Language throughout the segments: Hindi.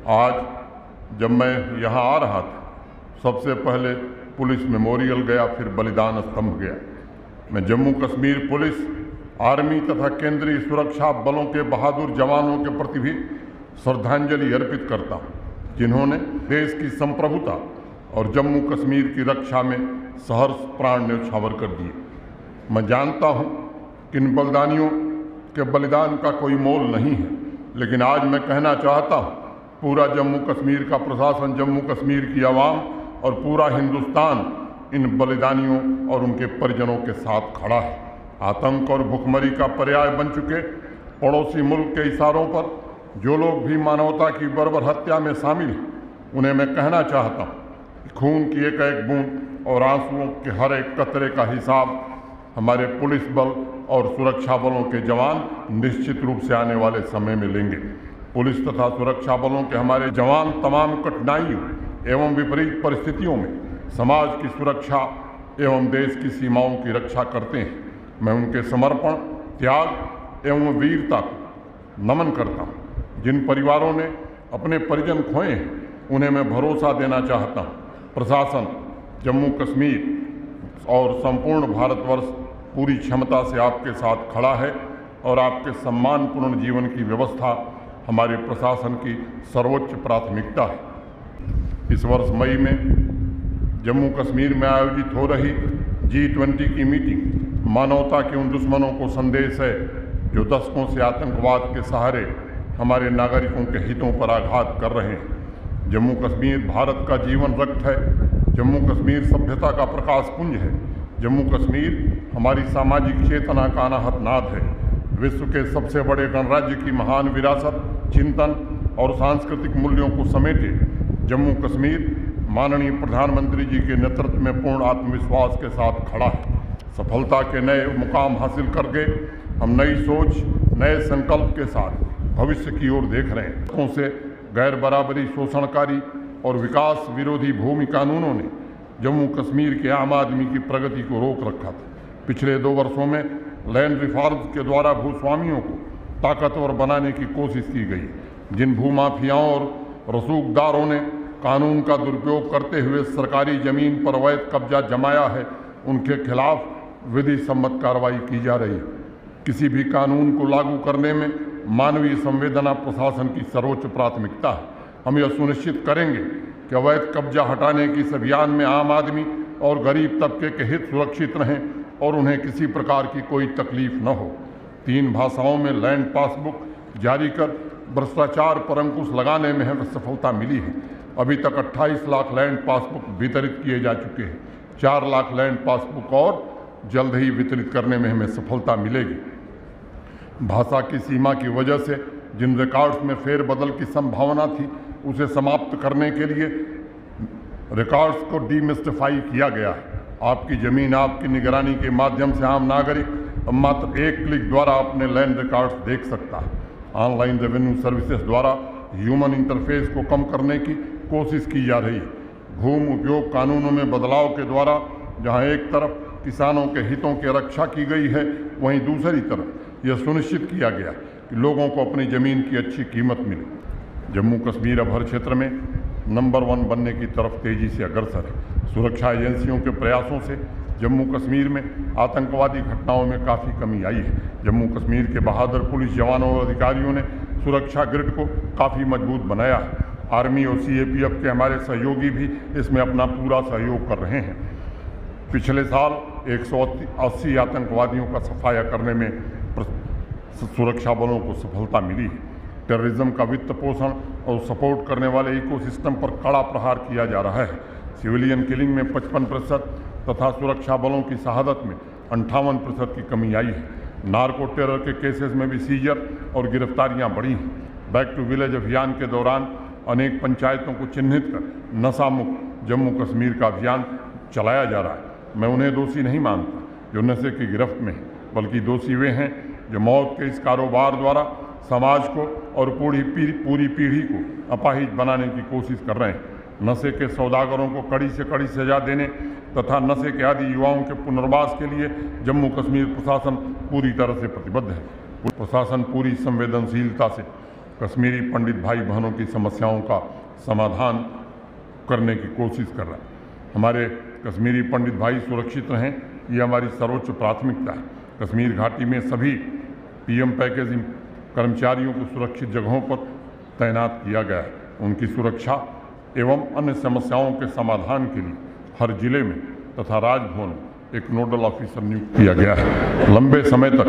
आज जब मैं यहाँ आ रहा था, सबसे पहले पुलिस मेमोरियल गया, फिर बलिदान स्तंभ गया। मैं जम्मू कश्मीर पुलिस, आर्मी तथा केंद्रीय सुरक्षा बलों के बहादुर जवानों के प्रति भी श्रद्धांजलि अर्पित करता हूँ, जिन्होंने देश की संप्रभुता और जम्मू कश्मीर की रक्षा में सहर्ष प्राण न्यौछावर कर दिए। मैं जानता हूँ कि इन बलिदानियों के बलिदान का कोई मोल नहीं है, लेकिन आज मैं कहना चाहता हूँ, पूरा जम्मू कश्मीर का प्रशासन, जम्मू कश्मीर की आवाम और पूरा हिंदुस्तान इन बलिदानियों और उनके परिजनों के साथ खड़ा है। आतंक और भुखमरी का पर्याय बन चुके पड़ोसी मुल्क के इशारों पर जो लोग भी मानवता की बर्बर हत्या में शामिल हैं, उन्हें मैं कहना चाहता हूँ कि खून की एक एक बूंद और आंसुओं के हर एक कतरे का हिसाब हमारे पुलिस बल और सुरक्षा बलों के जवान निश्चित रूप से आने वाले समय में लेंगे। पुलिस तथा सुरक्षा बलों के हमारे जवान तमाम कठिनाइयों एवं विपरीत परिस्थितियों में समाज की सुरक्षा एवं देश की सीमाओं की रक्षा करते हैं। मैं उनके समर्पण, त्याग एवं वीरता को नमन करता हूँ। जिन परिवारों ने अपने परिजन खोए हैं, उन्हें मैं भरोसा देना चाहता हूँ, प्रशासन, जम्मू कश्मीर और संपूर्ण भारतवर्ष पूरी क्षमता से आपके साथ खड़ा है और आपके सम्मानपूर्ण जीवन की व्यवस्था हमारे प्रशासन की सर्वोच्च प्राथमिकता है। इस वर्ष मई में जम्मू कश्मीर में आयोजित हो रही G20 की मीटिंग मानवता के उन दुश्मनों को संदेश है जो दशकों से आतंकवाद के सहारे हमारे नागरिकों के हितों पर आघात कर रहे हैं। जम्मू कश्मीर भारत का जीवन रक्त है। जम्मू कश्मीर सभ्यता का प्रकाश पुंज है। जम्मू कश्मीर हमारी सामाजिक चेतना का अनाहत नाद है। विश्व के सबसे बड़े गणराज्य की महान विरासत, चिंतन और सांस्कृतिक मूल्यों को समेटे जम्मू कश्मीर माननीय प्रधानमंत्री जी के नेतृत्व में पूर्ण आत्मविश्वास के साथ खड़ा है। सफलता के नए मुकाम हासिल करके हम नई सोच, नए संकल्प के साथ भविष्य की ओर देख रहे हैं। लोगों से गैर बराबरी, शोषणकारी और विकास विरोधी भूमि कानूनों ने जम्मू कश्मीर के आम आदमी की प्रगति को रोक रखा था। पिछले 2 वर्षों में लैंड रिफॉर्म्स के द्वारा भूस्वामियों को ताकतवर बनाने की कोशिश की गई। जिन भूमाफियाओं और रसूखदारों ने कानून का दुरुपयोग करते हुए सरकारी जमीन पर अवैध कब्जा जमाया है, उनके खिलाफ विधि सम्मत कार्रवाई की जा रही है। किसी भी कानून को लागू करने में मानवीय संवेदना प्रशासन की सर्वोच्च प्राथमिकता है। हम यह सुनिश्चित करेंगे कि अवैध कब्जा हटाने के इस अभियान में आम आदमी और गरीब तबके के हित सुरक्षित रहें और उन्हें किसी प्रकार की कोई तकलीफ न हो। 3 भाषाओं में लैंड पासबुक जारी कर भ्रष्टाचार पर अंकुश लगाने में हमें सफलता मिली है। अभी तक 28 लाख लैंड पासबुक वितरित किए जा चुके हैं। 4 लाख लैंड पासबुक और जल्द ही वितरित करने में हमें सफलता मिलेगी। भाषा की सीमा की वजह से जिन रिकॉर्ड्स में फेरबदल की संभावना थी, उसे समाप्त करने के लिए रिकॉर्ड्स को डीमिस्टिफाई किया गया है। आपकी ज़मीन आपकी निगरानी के माध्यम से आम नागरिक अब मात्र 1 क्लिक द्वारा अपने लैंड रिकॉर्ड्स देख सकता है। ऑनलाइन रेवेन्यू सर्विसेज द्वारा ह्यूमन इंटरफेस को कम करने की कोशिश की जा रही है। भूमि उपयोग कानूनों में बदलाव के द्वारा जहां एक तरफ किसानों के हितों की रक्षा की गई है, वहीं दूसरी तरफ यह सुनिश्चित किया गया कि लोगों को अपनी ज़मीन की अच्छी कीमत मिले। जम्मू कश्मीर अब हर क्षेत्र में नंबर 1 बनने की तरफ तेज़ी से अग्रसर है। सुरक्षा एजेंसियों के प्रयासों से जम्मू कश्मीर में आतंकवादी घटनाओं में काफ़ी कमी आई है। जम्मू कश्मीर के बहादुर पुलिस जवानों और अधिकारियों ने सुरक्षा ग्रिड को काफ़ी मजबूत बनाया है। आर्मी और CAPF के हमारे सहयोगी भी इसमें अपना पूरा सहयोग कर रहे हैं। पिछले साल 180 आतंकवादियों का सफाया करने में सुरक्षा बलों को सफलता मिली है। टेररिज्म का वित्त पोषण और सपोर्ट करने वाले इकोसिस्टम पर कड़ा प्रहार किया जा रहा है। सिविलियन किलिंग में 55% तथा सुरक्षा बलों की शहादत में 58% की कमी आई है। नार्को टेरर के केसेस में भी सीजर और गिरफ्तारियां बढ़ी हैं। बैक टू विलेज अभियान के दौरान अनेक पंचायतों को चिन्हित कर नशा मुक्त जम्मू कश्मीर का अभियान चलाया जा रहा है। मैं उन्हें दोषी नहीं मानता जो नशे की गिरफ्त में हैं, बल्कि दोषी वे हैं जो मौत के इस कारोबार द्वारा समाज को और पूरी पीढ़ी को अपाहिज बनाने की कोशिश कर रहे हैं। नशे के सौदागरों को कड़ी से कड़ी सजा देने तथा नशे के आदि युवाओं के पुनर्वास के लिए जम्मू कश्मीर प्रशासन पूरी तरह से प्रतिबद्ध है। प्रशासन पूरी संवेदनशीलता से कश्मीरी पंडित भाई बहनों की समस्याओं का समाधान करने की कोशिश कर रहा है। हमारे कश्मीरी पंडित भाई सुरक्षित रहें, ये हमारी सर्वोच्च प्राथमिकता है। कश्मीर घाटी में सभी पीएम पैकेज कर्मचारियों को सुरक्षित जगहों पर तैनात किया गया है। उनकी सुरक्षा एवं अन्य समस्याओं के समाधान के लिए हर जिले में तथा राजभवन में एक नोडल ऑफिसर नियुक्त किया गया है। लंबे समय तक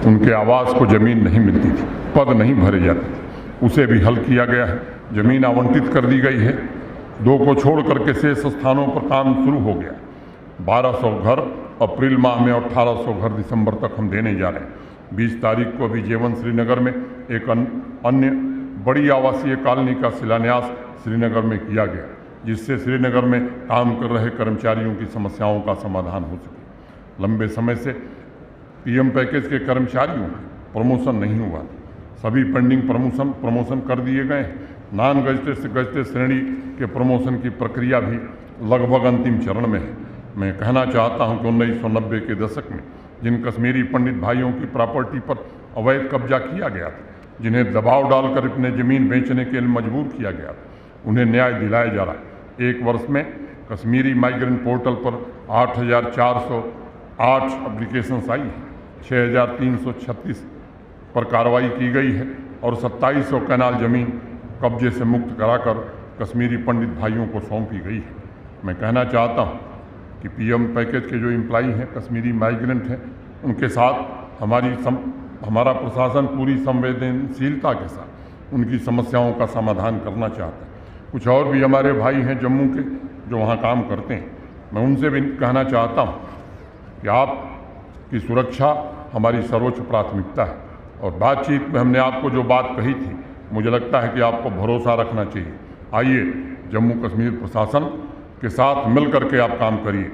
उनके आवास को जमीन नहीं मिलती थी, पद नहीं भरे जाते थे, उसे भी हल किया गया है। जमीन आवंटित कर दी गई है। 2 को छोड़ करके शेष स्थानों पर काम शुरू हो गया। 1200 घर अप्रैल माह में और 1800 घर दिसंबर तक हम देने जा रहे हैं। 20 तारीख को अभी जेवन श्रीनगर में एक अन्य बड़ी आवासीय कॉलोनी का शिलान्यास श्रीनगर में किया गया, जिससे श्रीनगर में काम कर रहे कर्मचारियों की समस्याओं का समाधान हो सके। लंबे समय से पीएम पैकेज के कर्मचारियों का प्रमोशन नहीं हुआ, सभी पेंडिंग प्रमोशन कर दिए गए हैं। नॉन गजटेड से गजटेड श्रेणी के प्रमोशन की प्रक्रिया भी लगभग अंतिम चरण में है। मैं कहना चाहता हूं कि 1990 के दशक में जिन कश्मीरी पंडित भाइयों की प्रॉपर्टी पर अवैध कब्जा किया गया था, जिन्हें दबाव डालकर अपने ज़मीन बेचने के लिए मजबूर किया गया, उन्हें न्याय दिलाया जा रहा है। 1 वर्ष में कश्मीरी माइग्रेंट पोर्टल पर 8,408 एप्लीकेशंस आई हैं, 6,336 पर कार्रवाई की गई है और 2700 कैनाल ज़मीन कब्जे से मुक्त कराकर कश्मीरी पंडित भाइयों को सौंपी गई है। मैं कहना चाहता हूँ कि पीएम पैकेज के जो एम्प्लॉई हैं, कश्मीरी माइग्रेंट हैं, उनके साथ हमारा प्रशासन पूरी संवेदनशीलता के साथ उनकी समस्याओं का समाधान करना चाहता है। कुछ और भी हमारे भाई हैं जम्मू के जो वहाँ काम करते हैं, मैं उनसे भी कहना चाहता हूँ कि आपकी सुरक्षा हमारी सर्वोच्च प्राथमिकता है। और बातचीत में हमने आपको जो बात कही थी, मुझे लगता है कि आपको भरोसा रखना चाहिए। आइए जम्मू कश्मीर प्रशासन के साथ मिल करके आप काम करिए।